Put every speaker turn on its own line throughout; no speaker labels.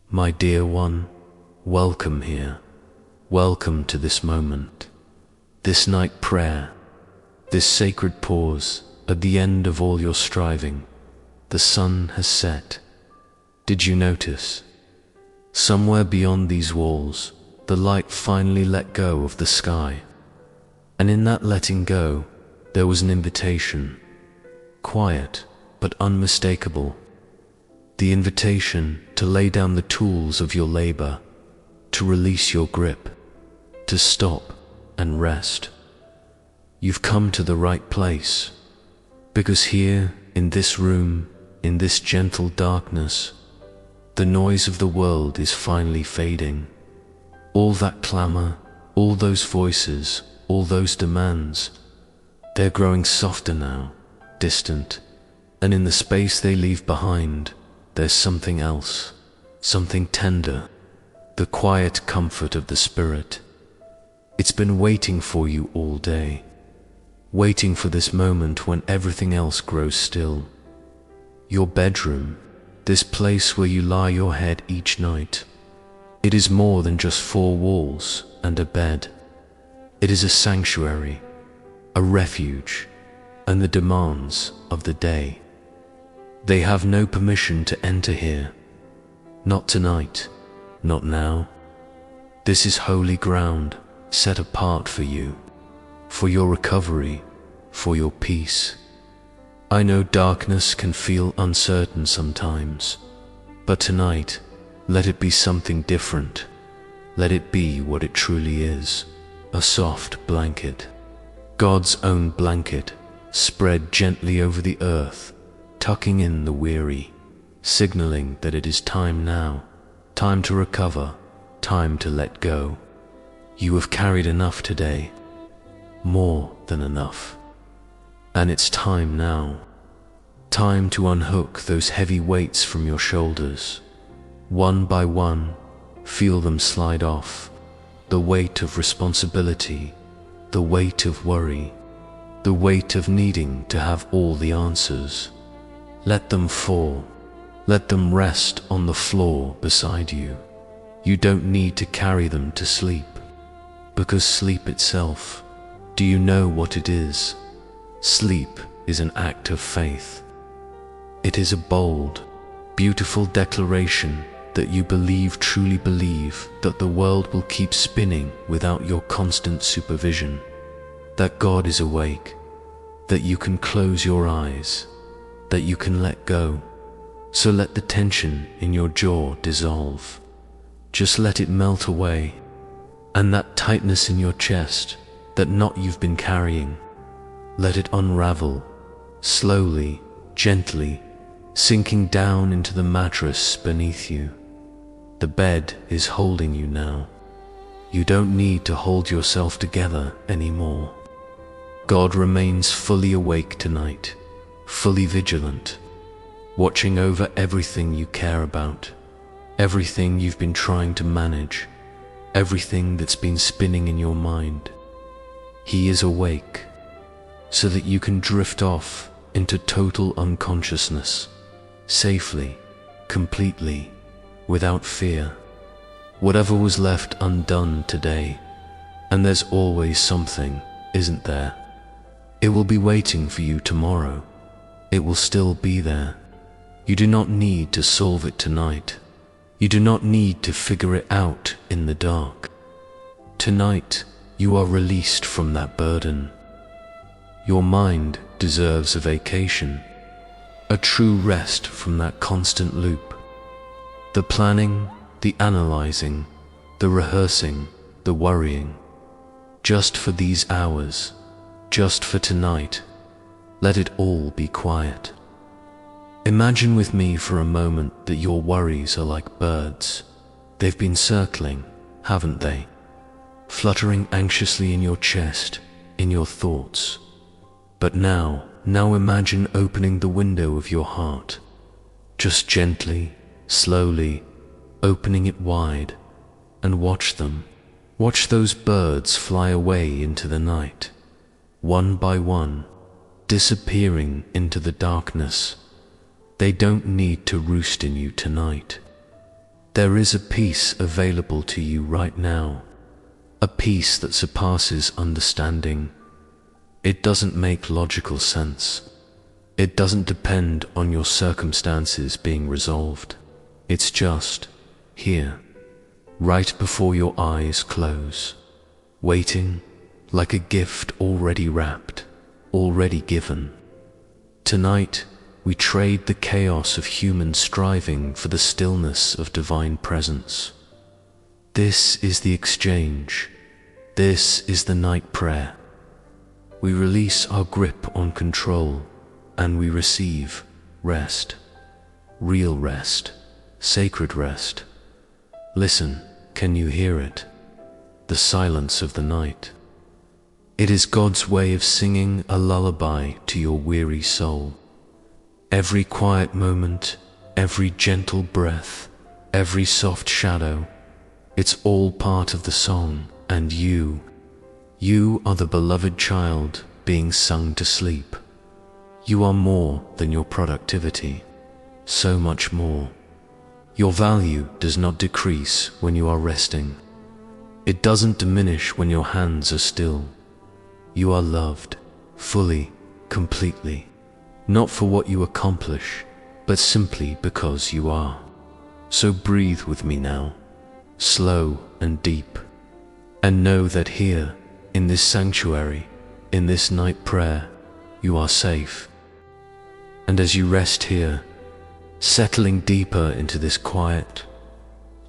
My dear one, welcome here. Welcome to this moment, this night prayer, this sacred pause at the end of all your striving. The sun has set. Did you notice? Somewhere beyond these walls, the light finally let go of the sky. And in that letting go, there was an invitation, quiet but unmistakable. The invitation to lay down the tools of your labor, to release your grip, to stop and rest. You've come to the right place, because here, in this room, in this gentle darkness, the noise of the world is finally fading. All that clamor, all those voices, all those demands, they're growing softer now, distant, and in the space they leave behind, there's something else, something tender, the quiet comfort of the spirit. It's been waiting for you all day, waiting for this moment when everything else grows still. Your bedroom, this place where you lie your head each night, it is more than just four walls and a bed. It is a sanctuary, a refuge, and the demands of the day. They have no permission to enter here. Not tonight, not now. This is holy ground set apart for you, for your recovery, for your peace. I know darkness can feel uncertain sometimes, but tonight, let it be something different. Let it be what it truly is, a soft blanket, God's own blanket, spread gently over the earth, tucking in the weary, signaling that it is time now, time to recover, time to let go. You have carried enough today, more than enough. And it's time now, time to unhook those heavy weights from your shoulders. One by one, feel them slide off. The weight of responsibility, the weight of worry, the weight of needing to have all the answers. Let them fall. Let them rest on the floor beside you. You don't need to carry them to sleep, because sleep itself, do you know what it is? Sleep is an act of faith. It is a bold, beautiful declaration that you truly believe that the world will keep spinning without your constant supervision, that God is awake, that you can close your eyes, that you can let go. So let the tension in your jaw dissolve. Just let it melt away. And that tightness in your chest, that knot you've been carrying, let it unravel, slowly, gently, sinking down into the mattress beneath you. The bed is holding you now. You don't need to hold yourself together anymore. God remains fully awake tonight, fully vigilant, watching over everything you care about, everything you've been trying to manage, everything that's been spinning in your mind. He is awake, so that you can drift off into total unconsciousness, safely, completely, without fear. Whatever was left undone today, and there's always something, isn't there? It will be waiting for you tomorrow. It will still be there. You do not need to solve it tonight. You do not need to figure it out in the dark. Tonight, you are released from that burden. Your mind deserves a vacation, a true rest from that constant loop. The planning, the analyzing, the rehearsing, the worrying. Just for these hours, just for tonight, let it all be quiet. Imagine with me for a moment that your worries are like birds. They've been circling, haven't they? Fluttering anxiously in your chest, in your thoughts. But now imagine opening the window of your heart. Just gently, slowly, opening it wide, and watch them. Watch those birds fly away into the night, one by one, disappearing into the darkness. They don't need to roost in you tonight. There is a peace available to you right now, a peace that surpasses understanding. It doesn't make logical sense. It doesn't depend on your circumstances being resolved. It's just here, right before your eyes close, waiting like a gift already wrapped, already given. Tonight, we trade the chaos of human striving for the stillness of divine presence. This is the exchange. This is the night prayer. We release our grip on control, and we receive rest, real rest, sacred rest. Listen, can you hear it? The silence of the night. It is God's way of singing a lullaby to your weary soul. Every quiet moment, every gentle breath, every soft shadow, it's all part of the song, and you are the beloved child being sung to sleep. You are more than your productivity, so much more. Your value does not decrease when you are resting. It doesn't diminish when your hands are still. You are loved, fully, completely, not for what you accomplish, but simply because you are. So breathe with me now, slow and deep, and know that here, in this sanctuary, in this night prayer, you are safe. And as you rest here, settling deeper into this quiet,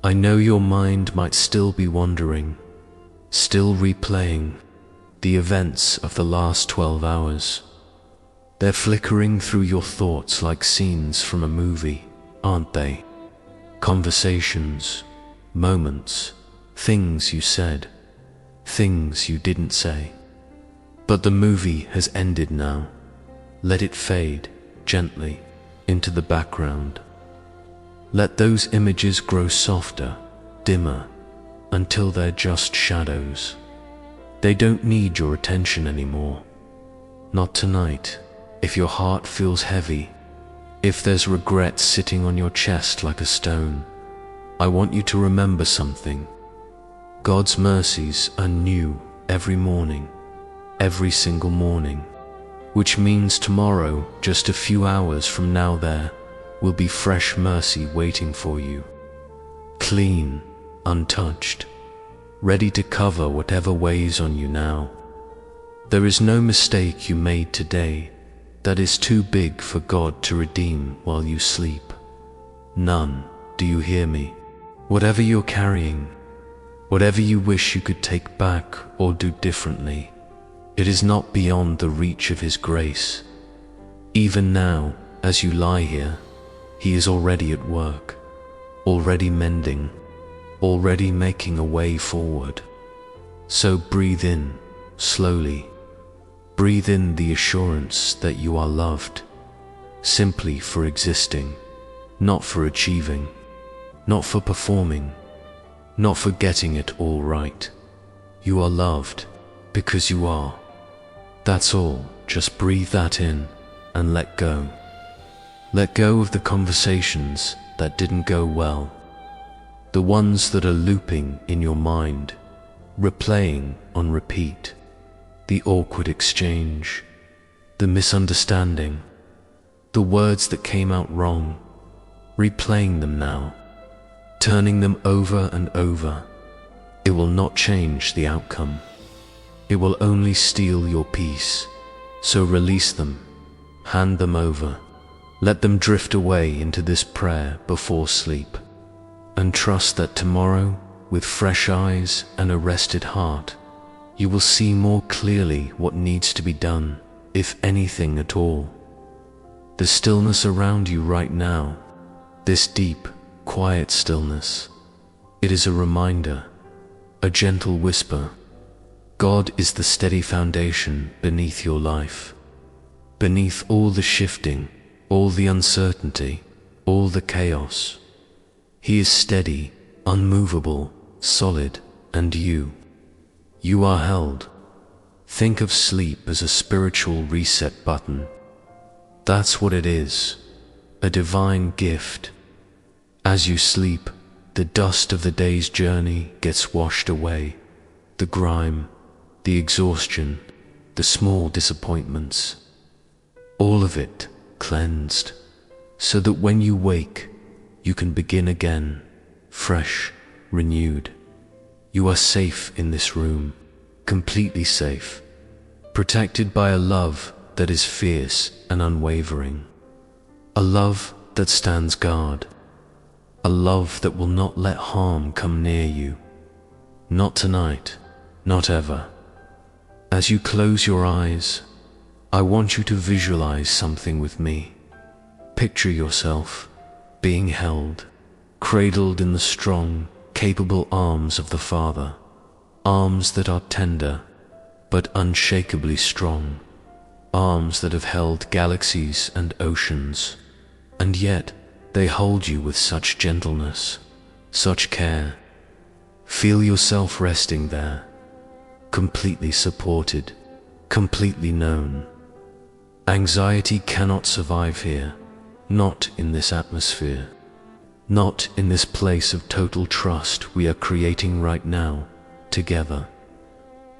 I know your mind might still be wandering, still replaying the events of the last 12 hours. They're flickering through your thoughts like scenes from a movie, aren't they? Conversations, moments, things you said, things you didn't say. But the movie has ended now. Let it fade gently into the background. Let those images grow softer, dimmer, until they're just shadows. They don't need your attention anymore. Not tonight. If your heart feels heavy, if there's regret sitting on your chest like a stone, I want you to remember something. God's mercies are new every morning, every single morning, which means tomorrow, just a few hours from now, there will be fresh mercy waiting for you. Clean, untouched, ready to cover whatever weighs on you now. There is no mistake you made today that is too big for God to redeem while you sleep. None. Do you hear me? Whatever you're carrying, whatever you wish you could take back or do differently, it is not beyond the reach of His grace. Even now, as you lie here, He is already at work, already mending, already making a way forward. So breathe in, slowly. Breathe in the assurance that you are loved, simply for existing, not for achieving, not for performing, not for getting it all right. You are loved because you are. That's all. Just breathe that in and let go. Let go of the conversations that didn't go well, the ones that are looping in your mind, replaying on repeat. The awkward exchange, the misunderstanding, the words that came out wrong, replaying them now, turning them over and over. It will not change the outcome. It will only steal your peace. So release them, hand them over, let them drift away into this prayer before sleep, and trust that tomorrow, with fresh eyes and a rested heart, you will see more clearly what needs to be done, if anything at all. The stillness around you right now, this deep, quiet stillness, it is a reminder, a gentle whisper. God is the steady foundation beneath your life, beneath all the shifting, all the uncertainty, all the chaos. He is steady, unmovable, solid, and you are held. Think of sleep as a spiritual reset button. That's what it is, a divine gift. As you sleep, The dust of the day's journey gets washed away. The grime, the exhaustion, the small disappointments. All of it cleansed, so that when you wake, you can begin again, fresh, renewed. You are safe in this room, completely safe, protected by a love that is fierce and unwavering. A love that stands guard. A love that will not let harm come near you. Not tonight, not ever. As you close your eyes, I want you to visualize something with me. Picture yourself being held, cradled in the strong, capable arms of the Father, arms that are tender, but unshakably strong, arms that have held galaxies and oceans, and yet they hold you with such gentleness, such care. Feel yourself resting there, completely supported, completely known. Anxiety cannot survive here, not in this atmosphere, not in this place of total trust we are creating right now, together.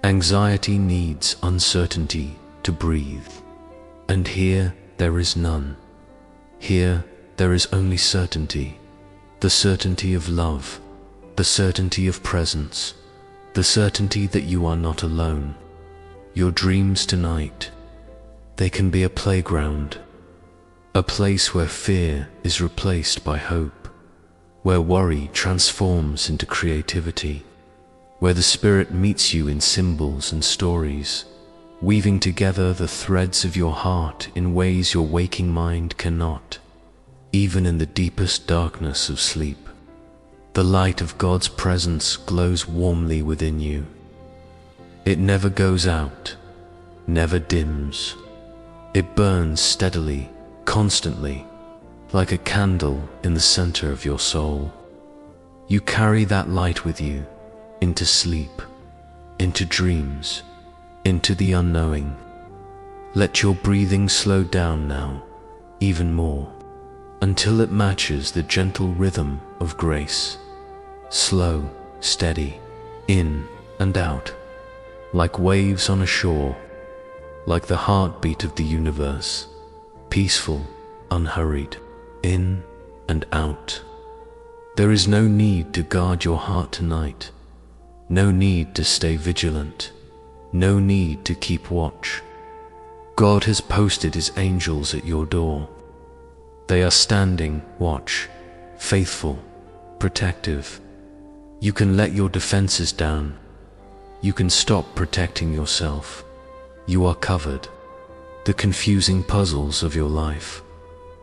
Anxiety needs uncertainty to breathe, and here there is none. Here there is only certainty, the certainty of love, the certainty of presence, the certainty that you are not alone. Your dreams tonight, they can be a playground, a place where fear is replaced by hope, where worry transforms into creativity, where the spirit meets you in symbols and stories, weaving together the threads of your heart in ways your waking mind cannot. Even in the deepest darkness of sleep, the light of God's presence glows warmly within you. It never goes out, never dims. It burns steadily, constantly, like a candle in the center of your soul. You carry that light with you into sleep, into dreams, into the unknowing. Let your breathing slow down now, even more, until it matches the gentle rhythm of grace. Slow, steady, in and out, like waves on a shore, like the heartbeat of the universe, peaceful, unhurried, in and out. There is no need to guard your heart tonight, no need to stay vigilant, no need to keep watch. God has posted His angels at your door. They are standing watch, faithful, protective. You can let your defenses down. You can stop protecting yourself. You are covered. The confusing puzzles of your life,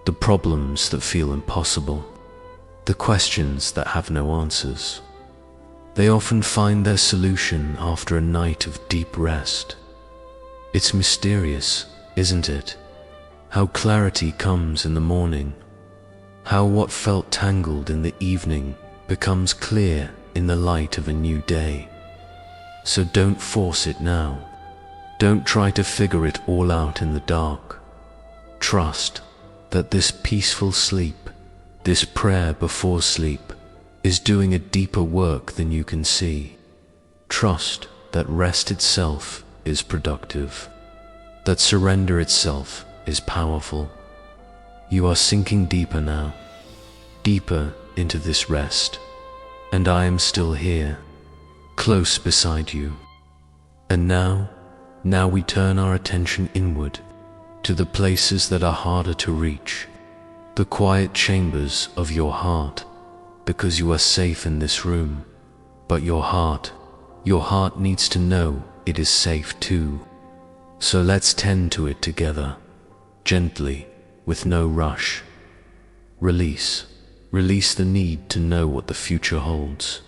the problems that feel impossible, the questions that have no answers, they often find their solution after a night of deep rest. It's mysterious, isn't it? How clarity comes in the morning, how what felt tangled in the evening becomes clear in the light of a new day. So don't force it now. Don't try to figure it all out in the dark. Trust that this peaceful sleep, this prayer before sleep, is doing a deeper work than you can see. Trust that rest itself is productive, that surrender itself is powerful. You are sinking deeper now, deeper into this rest, and I am still here, close beside you. And now we turn our attention inward, to the places that are harder to reach, the quiet chambers of your heart, because you are safe in this room, but your heart needs to know it is safe too. So let's tend to it together, gently, with no rush. Release the need to know what the future holds.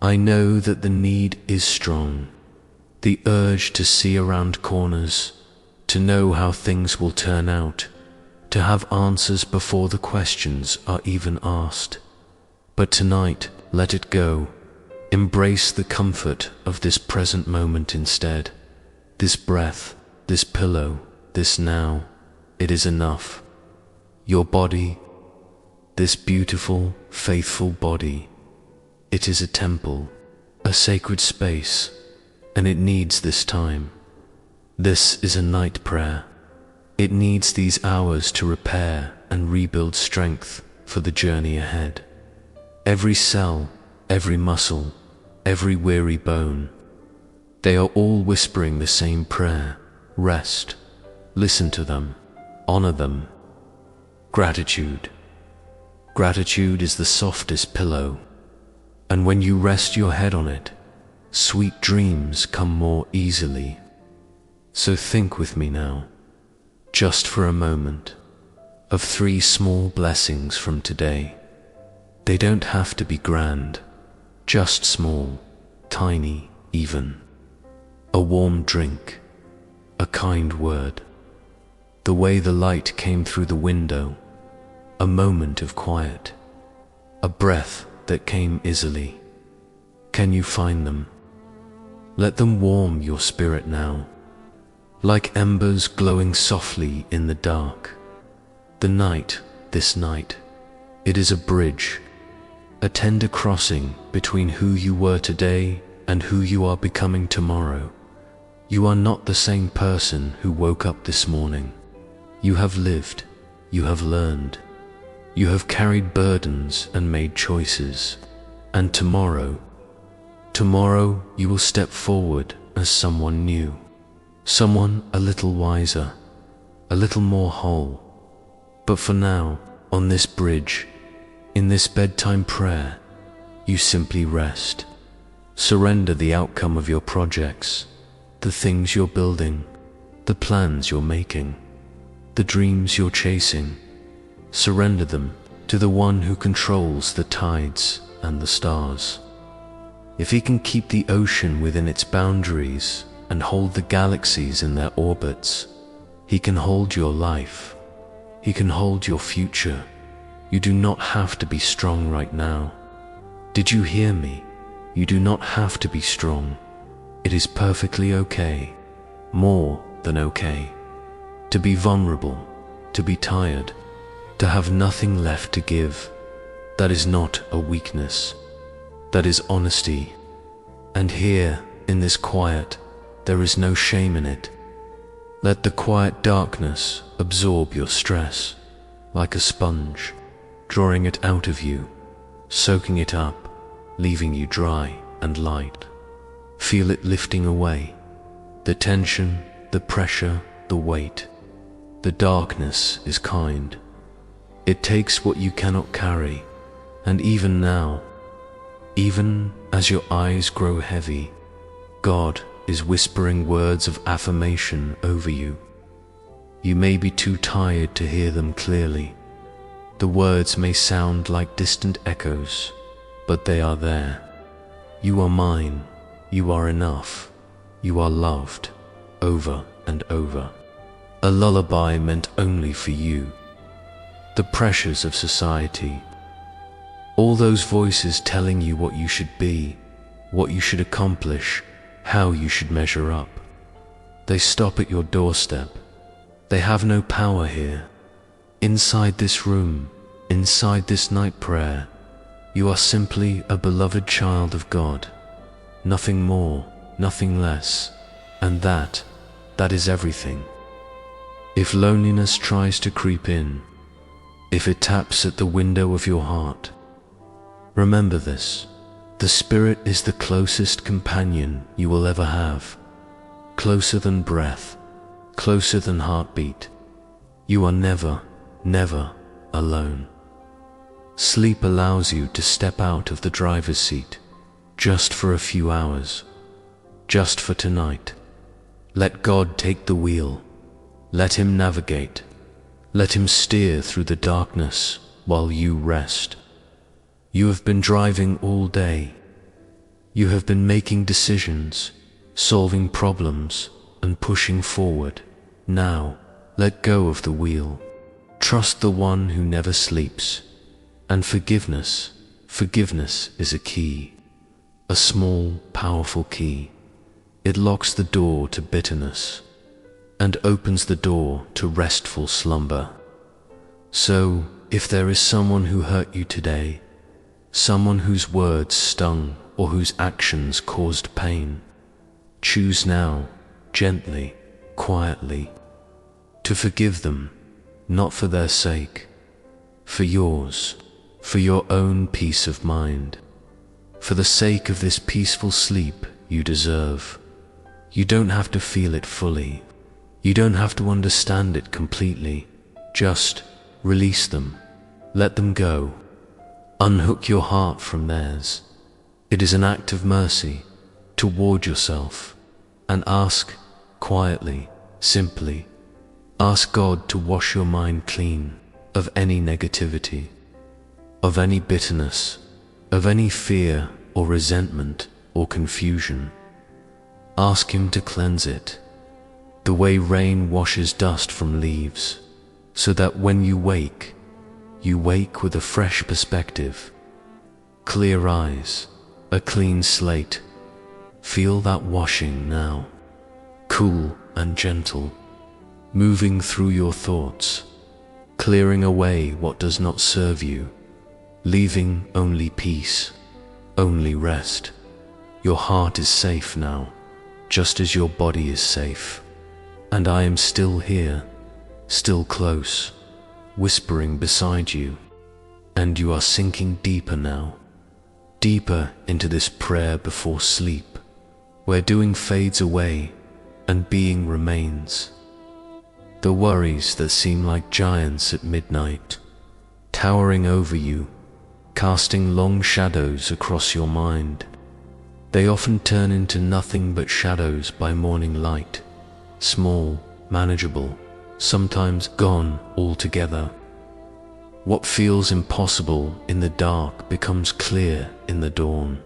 I know that the need is strong, the urge to see around corners, to know how things will turn out, to have answers before the questions are even asked. But tonight, let it go. Embrace the comfort of this present moment instead. This breath, this pillow, this now, it is enough. Your body, this beautiful, faithful body, It is a temple, a sacred space, and it needs this time. This is a night prayer. It needs these hours to repair and rebuild strength for the journey ahead. Every cell, every muscle, every weary bone, they are all whispering the same prayer. Rest. Listen to them. Honor them. Gratitude. Gratitude is the softest pillow, and when you rest your head on it, sweet dreams come more easily. So think with me now, just for a moment, of 3 small blessings from today. They don't have to be grand, just small, tiny even. A warm drink, a kind word, the way the light came through the window, a moment of quiet, a breath that came easily. Can you find them? Let them warm your spirit now, like embers glowing softly in the dark. The night, this night, it is a bridge, a tender crossing between who you were today and who you are becoming tomorrow. You are not the same person who woke up this morning. You have lived, you have learned, you have carried burdens and made choices. And tomorrow you will step forward as someone new, someone a little wiser, a little more whole. But for now, on this bridge, in this bedtime prayer, you simply rest. Surrender the outcome of your projects, the things you're building, the plans you're making, the dreams you're chasing. Surrender them to the one who controls the tides and the stars. If he can keep the ocean within its boundaries and hold the galaxies in their orbits, he can hold your life. He can hold your future. You do not have to be strong right now. Did you hear me? You do not have to be strong. It is perfectly okay, more than okay, to be vulnerable, to be tired, to have nothing left to give. That is not a weakness. That is honesty. And here, in this quiet, there is no shame in it. Let the quiet darkness absorb your stress, like a sponge, drawing it out of you, soaking it up, leaving you dry and light. Feel it lifting away, the tension, the pressure, the weight. The darkness is kind. It takes what you cannot carry, and even now, even as your eyes grow heavy, God is whispering words of affirmation over you. You may be too tired to hear them clearly. The words may sound like distant echoes, but they are there. You are mine. You are enough. You are loved, over and over. A lullaby meant only for you. The pressures of society, all those voices telling you what you should be, what you should accomplish, how you should measure up. They stop at your doorstep. They have no power here. Inside this room, inside this night prayer, you are simply a beloved child of God. Nothing more, nothing less, and that is everything. If loneliness tries to creep in, if it taps at the window of your heart, remember this: the Spirit is the closest companion you will ever have, closer than breath, closer than heartbeat. You are never, never alone. Sleep allows you to step out of the driver's seat, just for a few hours, just for tonight. Let God take the wheel. Let Him navigate. Let Him steer through the darkness while you rest. You have been driving all day. You have been making decisions, solving problems, and pushing forward. Now, let go of the wheel. Trust the one who never sleeps. And forgiveness is a key. A small, powerful key. It locks the door to bitterness and opens the door to restful slumber. So, if there is someone who hurt you today, someone whose words stung or whose actions caused pain. Choose now, gently, quietly, to forgive them, not for their sake, for yours, for your own peace of mind, for the sake of this peaceful sleep you deserve. You don't have to feel it fully. You don't have to understand it completely. Just release them. Let them go. Unhook your heart from theirs. It is an act of mercy toward yourself. And ask quietly, simply, ask God to wash your mind clean of any negativity, of any bitterness, of any fear or resentment or confusion. Ask Him to cleanse it, the way rain washes dust from leaves, so that when you wake with a fresh perspective, clear eyes, a clean slate. Feel that washing now, cool and gentle, moving through your thoughts, clearing away what does not serve you, leaving only peace, only rest. Your heart is safe now, just as your body is safe. And I am still here, still close, whispering beside you. And you are sinking deeper now, deeper into this prayer before sleep, where doing fades away and being remains. The worries that seem like giants at midnight, towering over you, casting long shadows across your mind. They often turn into nothing but shadows by morning light, small, manageable, sometimes gone altogether. What feels impossible in the dark becomes clear in the dawn.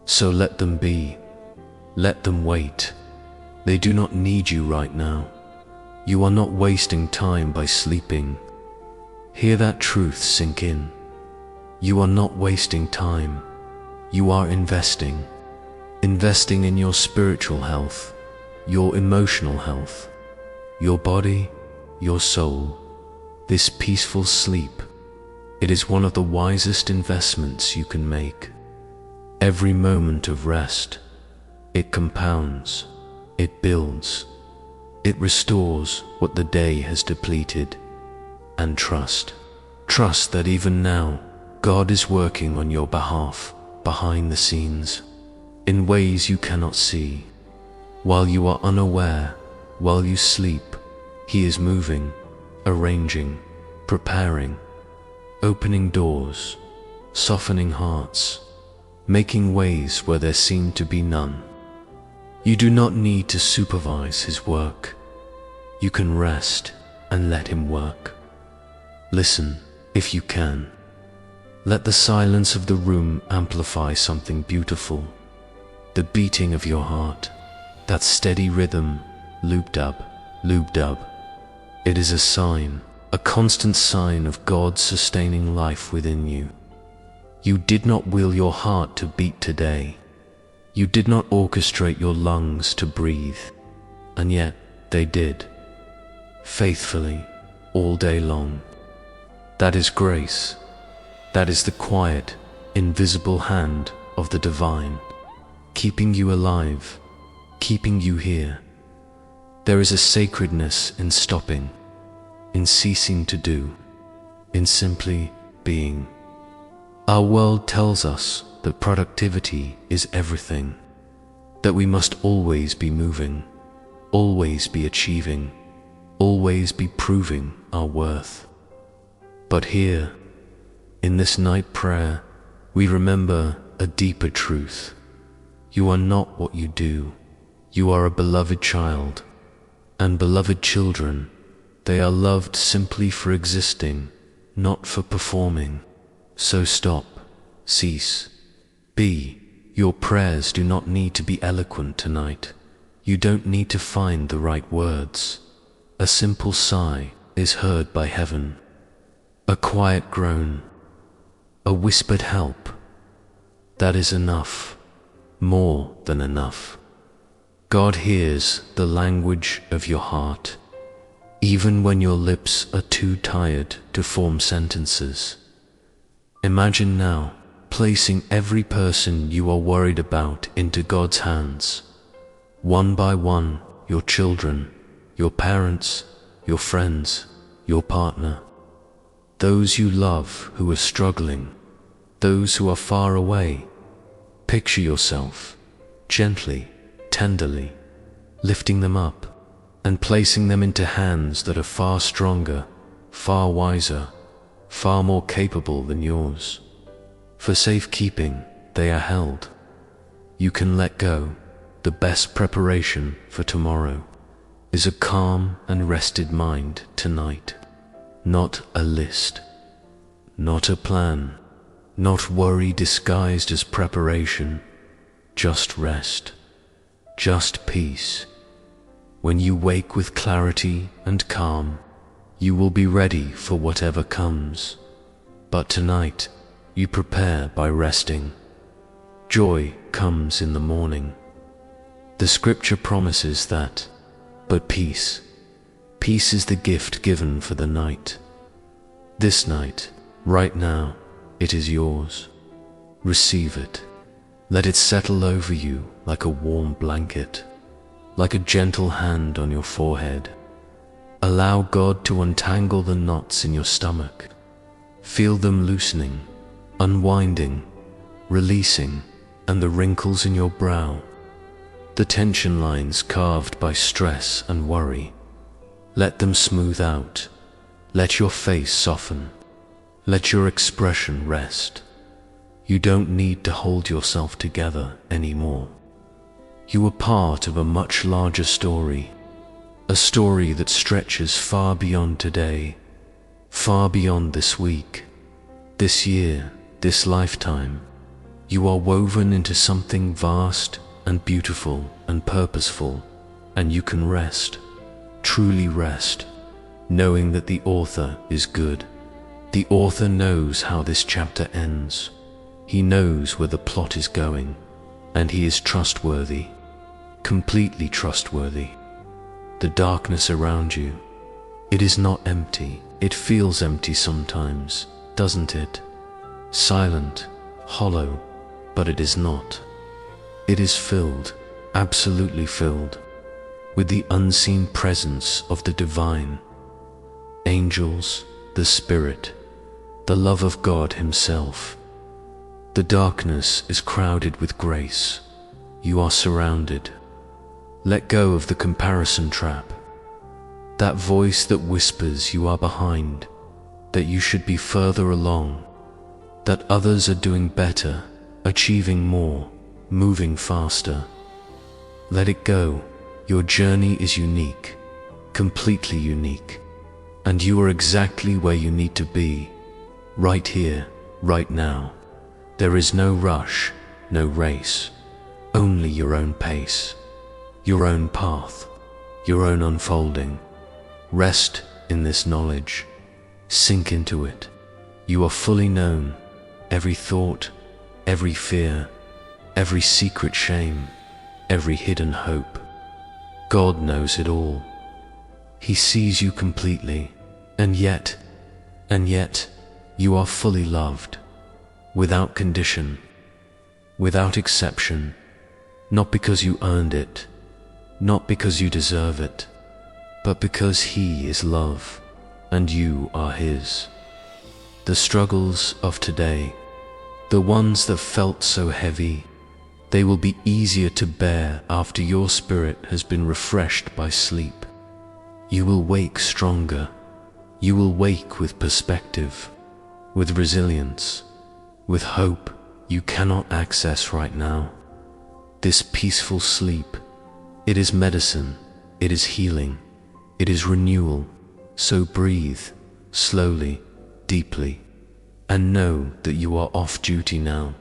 So let them be. Let them wait. They do not need you right now. You are not wasting time by sleeping. Hear that truth sink in. You are not wasting time. You are investing. Investing in your spiritual health, your emotional health, your body, your soul. This peaceful sleep, it is one of the wisest investments you can make. Every moment of rest, it compounds, it builds, it restores what the day has depleted. And trust that even now, God is working on your behalf, behind the scenes, in ways you cannot see. While you are unaware, while you sleep, He is moving, arranging, preparing, opening doors, softening hearts, making ways where there seem to be none. You do not need to supervise His work. You can rest and let Him work. Listen, if you can. Let the silence of the room amplify something beautiful. The beating of your heart, that steady rhythm, loop-dub, loop-dub. It is a sign, a constant sign of God's sustaining life within you. You did not will your heart to beat today. You did not orchestrate your lungs to breathe, and yet they did, faithfully, all day long. That is grace. That is the quiet, invisible hand of the divine, keeping you alive, keeping you here. There is a sacredness in stopping, in ceasing to do, in simply being. Our world tells us that productivity is everything, that we must always be moving, always be achieving, always be proving our worth. But here, in this night prayer, we remember a deeper truth. You are not what you do. You are a beloved child, and beloved children, they are loved simply for existing, not for performing. So stop, cease, be. Your prayers do not need to be eloquent tonight. You don't need to find the right words. A simple sigh is heard by heaven. A quiet groan, a whispered help. That is enough, more than enough. God hears the language of your heart, even when your lips are too tired to form sentences. Imagine now placing every person you are worried about into God's hands. One by one, your children, your parents, your friends, your partner, those you love who are struggling, those who are far away. Picture yourself, gently, tenderly, lifting them up and placing them into hands that are far stronger, far wiser, far more capable than yours. For safekeeping, they are held. You can let go. The best preparation for tomorrow is a calm and rested mind tonight. Not a list, not a plan, not worry disguised as preparation, just rest, just peace. When you wake with clarity and calm, you will be ready for whatever comes. But tonight, you prepare by resting. Joy comes in the morning. The scripture promises that, but peace is the gift given for the night. This night, right now, it is yours. Receive it. Let it settle over you like a warm blanket, like a gentle hand on your forehead. Allow God to untangle the knots in your stomach. Feel them loosening, unwinding, releasing, and the wrinkles in your brow, the tension lines carved by stress and worry. Let them smooth out. Let your face soften. Let your expression rest. You don't need to hold yourself together anymore. You are part of a much larger story, a story that stretches far beyond today, far beyond this week, this year, this lifetime. You are woven into something vast and beautiful and purposeful, and you can rest, truly rest, knowing that the author is good. The author knows how this chapter ends. He knows where the plot is going, and he is trustworthy, completely trustworthy. The darkness around you, it is not empty. It feels empty sometimes, doesn't it? Silent, hollow, but it is not. It is filled, absolutely filled, with the unseen presence of the divine. Angels, the Spirit, the love of God Himself. The darkness is crowded with grace. You are surrounded. Let go of the comparison trap. That voice that whispers you are behind, that you should be further along, that others are doing better, achieving more, moving faster. Let it go. Your journey is unique, completely unique, and you are exactly where you need to be, right here, right now. There is no rush, no race, only your own pace, your own path, your own unfolding. Rest in this knowledge. Sink into it. You are fully known. Every thought, every fear, every secret shame, every hidden hope. God knows it all. He sees you completely, and yet, you are fully loved, without condition, without exception, not because you earned it, not because you deserve it, but because He is love, and you are His. The struggles of today, the ones that felt so heavy, they will be easier to bear after your spirit has been refreshed by sleep. You will wake stronger. You will wake with perspective, with resilience, with hope you cannot access right now. This peaceful sleep, it is medicine, it is healing, it is renewal. So breathe, slowly, deeply, and know that you are off duty now.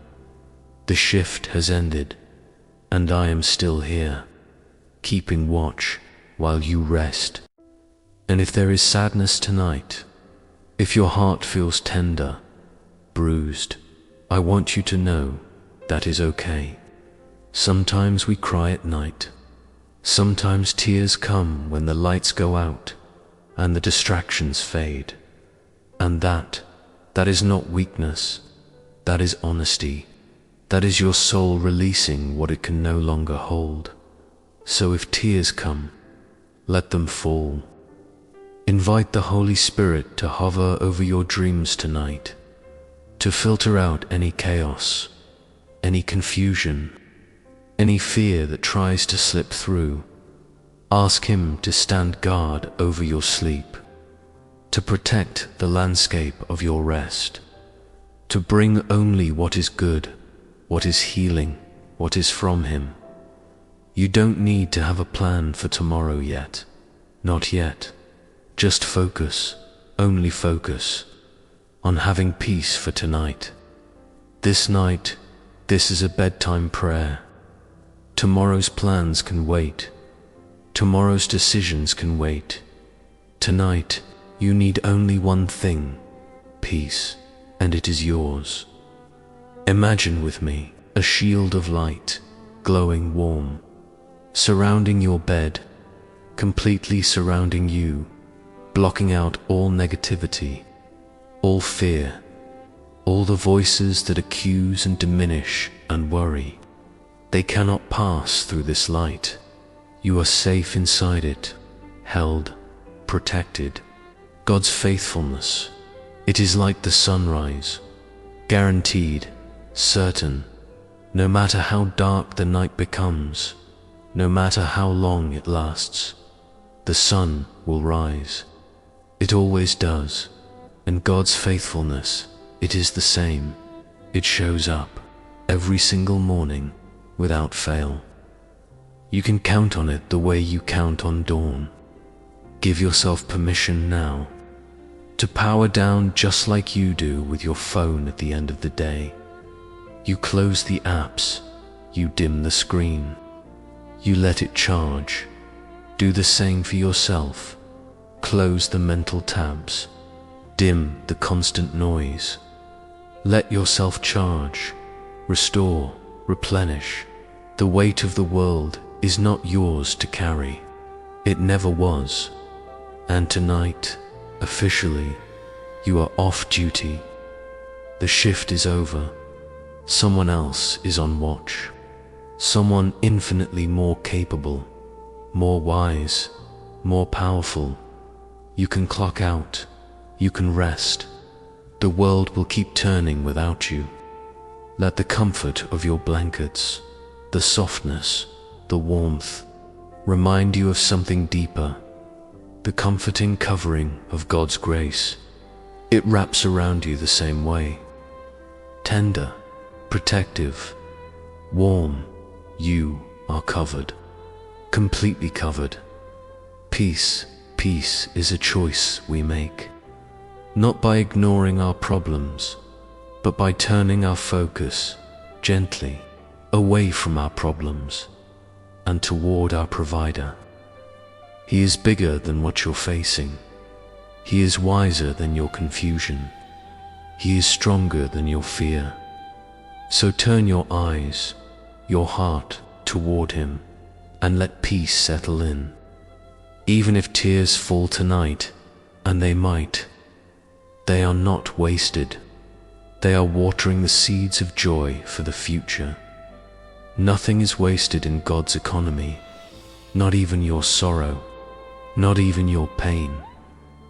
The shift has ended, and I am still here, keeping watch while you rest. And if there is sadness tonight, if your heart feels tender, bruised, I want you to know that is okay. Sometimes we cry at night. Sometimes tears come when the lights go out and the distractions fade. And that is not weakness. That is honesty. That is your soul releasing what it can no longer hold. So if tears come, let them fall. Invite the Holy Spirit to hover over your dreams tonight, to filter out any chaos, any confusion, any fear that tries to slip through. Ask Him to stand guard over your sleep, to protect the landscape of your rest, to bring only what is good, what is healing, what is from Him. You don't need to have a plan for tomorrow yet. Not yet. Just focus, only focus, on having peace for tonight. This night, this is a bedtime prayer. Tomorrow's plans can wait. Tomorrow's decisions can wait. Tonight, you need only one thing, peace, and it is yours. Imagine with me a shield of light, glowing warm, surrounding your bed, completely surrounding you, blocking out all negativity, all fear, all the voices that accuse and diminish and worry. They cannot pass through this light. You are safe inside it, held, protected. God's faithfulness, it is like the sunrise, guaranteed, certain. No matter how dark the night becomes, no matter how long it lasts, the sun will rise. It always does, and God's faithfulness, it is the same. It shows up every single morning without fail. You can count on it the way you count on dawn. Give yourself permission now to power down just like you do with your phone at the end of the day. You close the apps, you dim the screen, you let it charge. Do the same for yourself. Close the mental tabs, dim the constant noise. Let yourself charge, restore, replenish. The weight of the world is not yours to carry. It never was. And tonight, officially, you are off duty. The shift is over. Someone else is on watch. Someone infinitely more capable, more wise, more powerful. You can clock out. You can rest. The world will keep turning without you. Let the comfort of your blankets, the softness, the warmth, remind you of something deeper. The comforting covering of God's grace. It wraps around you the same way. Tender, protective, warm. You are covered, completely covered. Peace, peace is a choice we make. Not by ignoring our problems, but by turning our focus gently away from our problems and toward our provider. He is bigger than what you're facing. He is wiser than your confusion. He is stronger than your fear. So turn your eyes, your heart toward Him, and let peace settle in. Even if tears fall tonight, and they might, they are not wasted. They are watering the seeds of joy for the future. Nothing is wasted in God's economy, not even your sorrow, not even your pain.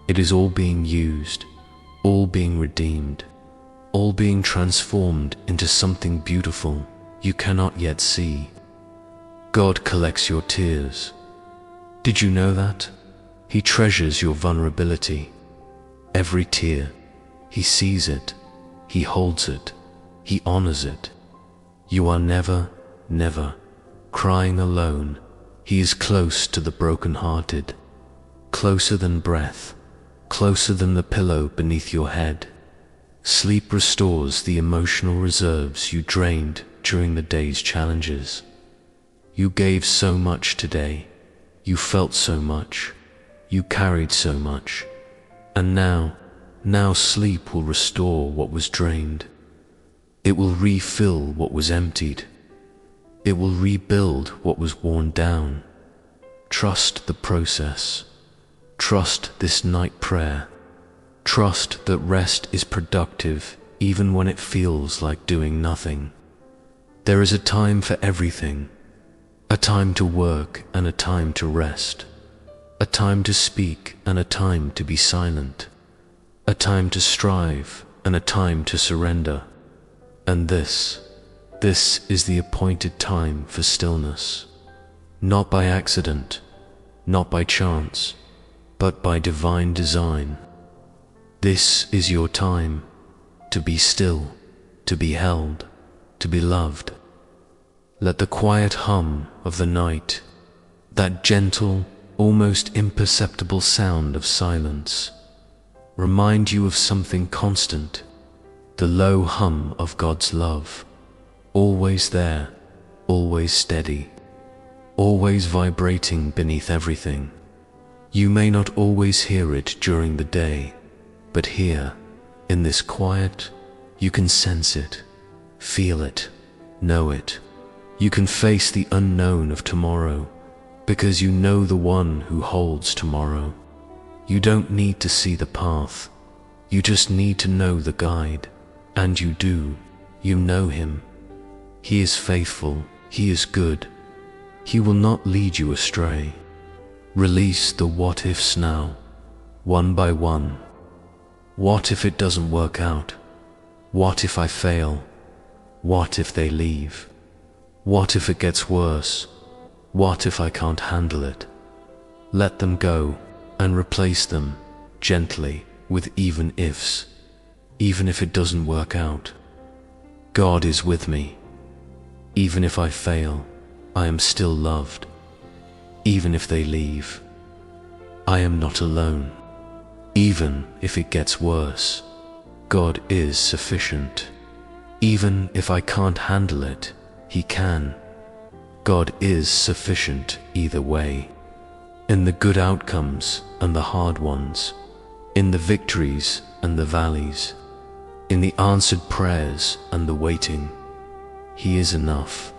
It is all being used, all being redeemed, all being transformed into something beautiful you cannot yet see. God collects your tears. Did you know that? He treasures your vulnerability. Every tear, He sees it, He holds it, He honors it. You are never, never crying alone. He is close to the brokenhearted, closer than breath, closer than the pillow beneath your head. Sleep restores the emotional reserves you drained during the day's challenges. You gave so much today. You felt so much. You carried so much. And now sleep will restore what was drained. It will refill what was emptied. It will rebuild what was worn down. Trust the process. Trust this night prayer. Trust that rest is productive even when it feels like doing nothing. There is a time for everything, a time to work and a time to rest, a time to speak and a time to be silent, a time to strive and a time to surrender. And this is the appointed time for stillness, not by accident, not by chance, but by divine design. This is your time to be still, to be held, to be loved. Let the quiet hum of the night, that gentle, almost imperceptible sound of silence, remind you of something constant, the low hum of God's love, always there, always steady, always vibrating beneath everything. You may not always hear it during the day, but here, in this quiet, you can sense it, feel it, know it. You can face the unknown of tomorrow, because you know the one who holds tomorrow. You don't need to see the path, you just need to know the guide. And you do, you know him. He is faithful, he is good. He will not lead you astray. Release the what-ifs now, one by one. What if it doesn't work out? What if I fail? What if they leave? What if it gets worse? What if I can't handle it? Let them go and replace them gently with even ifs. Even if it doesn't work out, God is with me. Even if I fail, I am still loved. Even if they leave, I am not alone. Even if it gets worse, God is sufficient. Even if I can't handle it, He can. God is sufficient either way. In the good outcomes and the hard ones, in the victories and the valleys, in the answered prayers and the waiting, He is enough,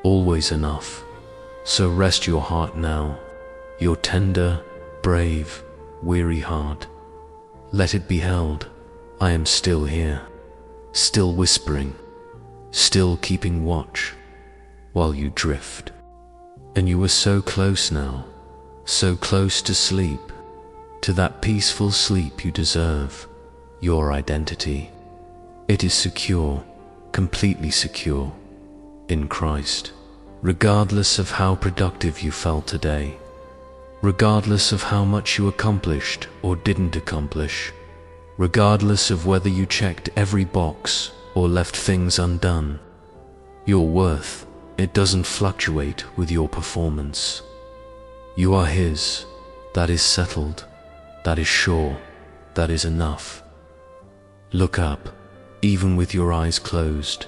always enough. So rest your heart now, your tender, brave, weary heart. Let it be held. I am still here, still whispering, still keeping watch, while you drift. And you are so close now, so close to sleep, to that peaceful sleep you deserve, your identity. It is secure, completely secure, in Christ, regardless of how productive you felt today, regardless of how much you accomplished or didn't accomplish, regardless of whether you checked every box or left things undone. Your worth, it doesn't fluctuate with your performance. You are His. That is settled, that is sure, that is enough. Look up, even with your eyes closed.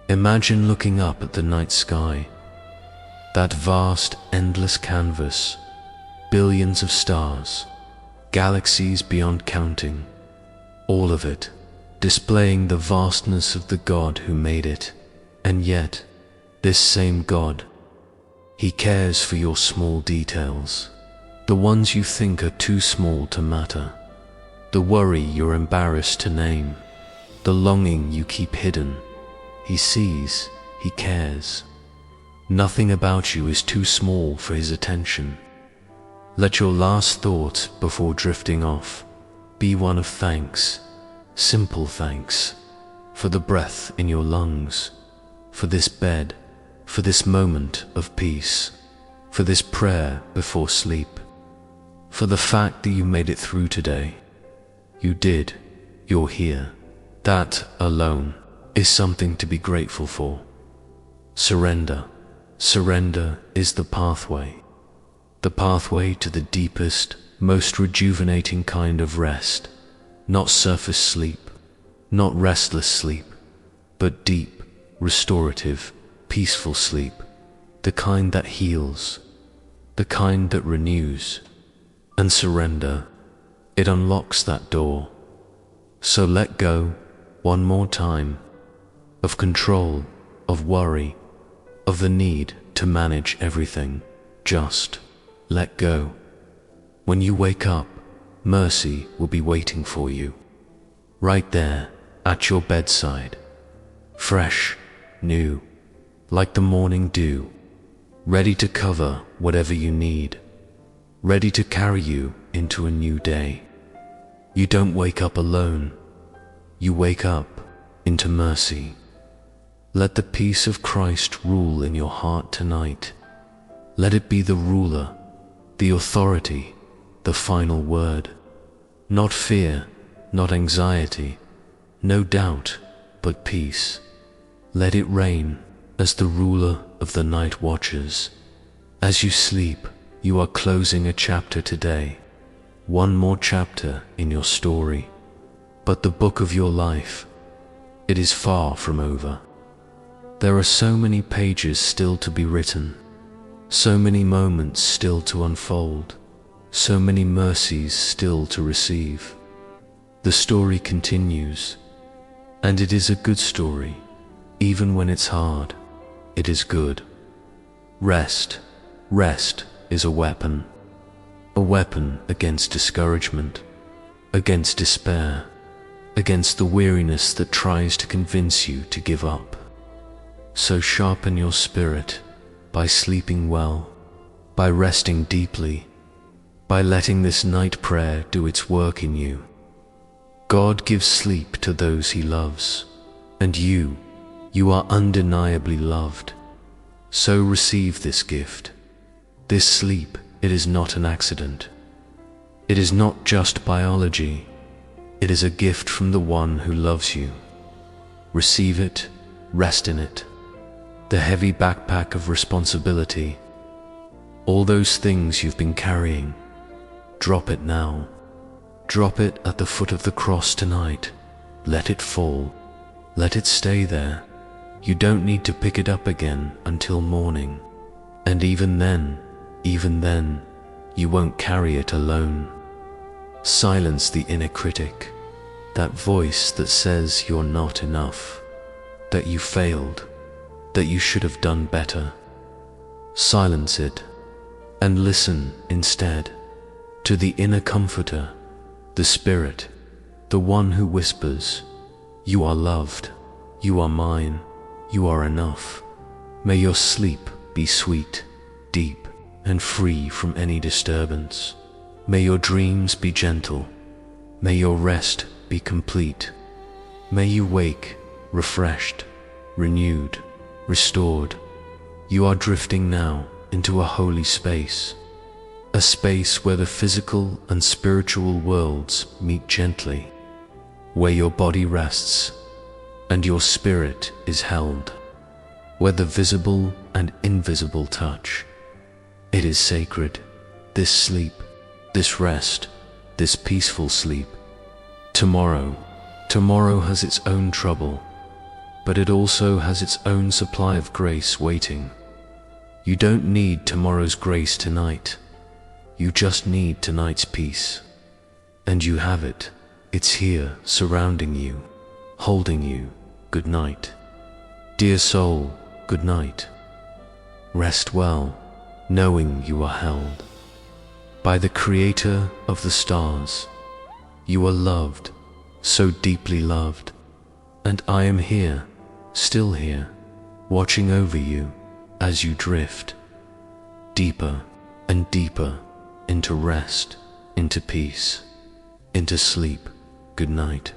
Imagine looking up at the night sky, that vast, endless canvas, billions of stars, galaxies beyond counting, all of it displaying the vastness of the God who made it. And yet, this same God, He cares for your small details, the ones you think are too small to matter, the worry you're embarrassed to name, the longing you keep hidden. He sees, He cares. Nothing about you is too small for His attention. Let your last thought before drifting off be one of thanks, simple thanks, for the breath in your lungs, for this bed, for this moment of peace, for this prayer before sleep, for the fact that you made it through today. You did, you're here. That alone is something to be grateful for. Surrender. Surrender is the pathway to the deepest, most rejuvenating kind of rest. Not surface sleep, not restless sleep, but deep, restorative, peaceful sleep, the kind that heals, the kind that renews. And surrender, it unlocks that door. So let go, one more time, of control, of worry, of the need to manage everything. Just let go. When you wake up, mercy will be waiting for you. Right there, at your bedside, fresh, new, like the morning dew, ready to cover whatever you need, ready to carry you into a new day. You don't wake up alone, you wake up into mercy. Let the peace of Christ rule in your heart tonight. Let it be the ruler, the authority, the final word. Not fear, not anxiety, no doubt, but peace. Let it reign as the ruler of the night watches. As you sleep, you are closing a chapter today, one more chapter in your story. But the book of your life, it is far from over. There are so many pages still to be written, so many moments still to unfold, so many mercies still to receive. The story continues, and it is a good story. Even when it's hard, it is good. Rest is a weapon against discouragement, against despair, against the weariness that tries to convince you to give up. So sharpen your spirit by sleeping well, by resting deeply, by letting this night prayer do its work in you. God gives sleep to those He loves, and you are undeniably loved. So receive this gift. This sleep, it is not an accident. It is not just biology. It is a gift from the one who loves you. Receive it, rest in it. The heavy backpack of responsibility, all those things you've been carrying, drop it now. Drop it at the foot of the cross tonight. Let it fall. Let it stay there. You don't need to pick it up again until morning. And even then, you won't carry it alone. Silence the inner critic, that voice that says you're not enough, that you failed, that you should have done better. Silence it and listen instead to the inner comforter, the Spirit, the one who whispers, "You are loved, you are mine, you are enough." May your sleep be sweet, deep, and free from any disturbance. May your dreams be gentle. May your rest be complete. May you wake refreshed, renewed, restored. You are drifting now into a holy space, a space where the physical and spiritual worlds meet gently, where your body rests and your spirit is held, where the visible and invisible touch. It is sacred, this sleep, this rest, this peaceful sleep. Tomorrow has its own trouble, but it also has its own supply of grace waiting. You don't need tomorrow's grace tonight. You just need tonight's peace. And you have it. It's here, surrounding you, holding you. Good night. Dear soul, good night. Rest well, knowing you are held by the Creator of the stars. You are loved, so deeply loved, and I am here, still here, watching over you as you drift deeper and deeper into rest, into peace, into sleep. Good night.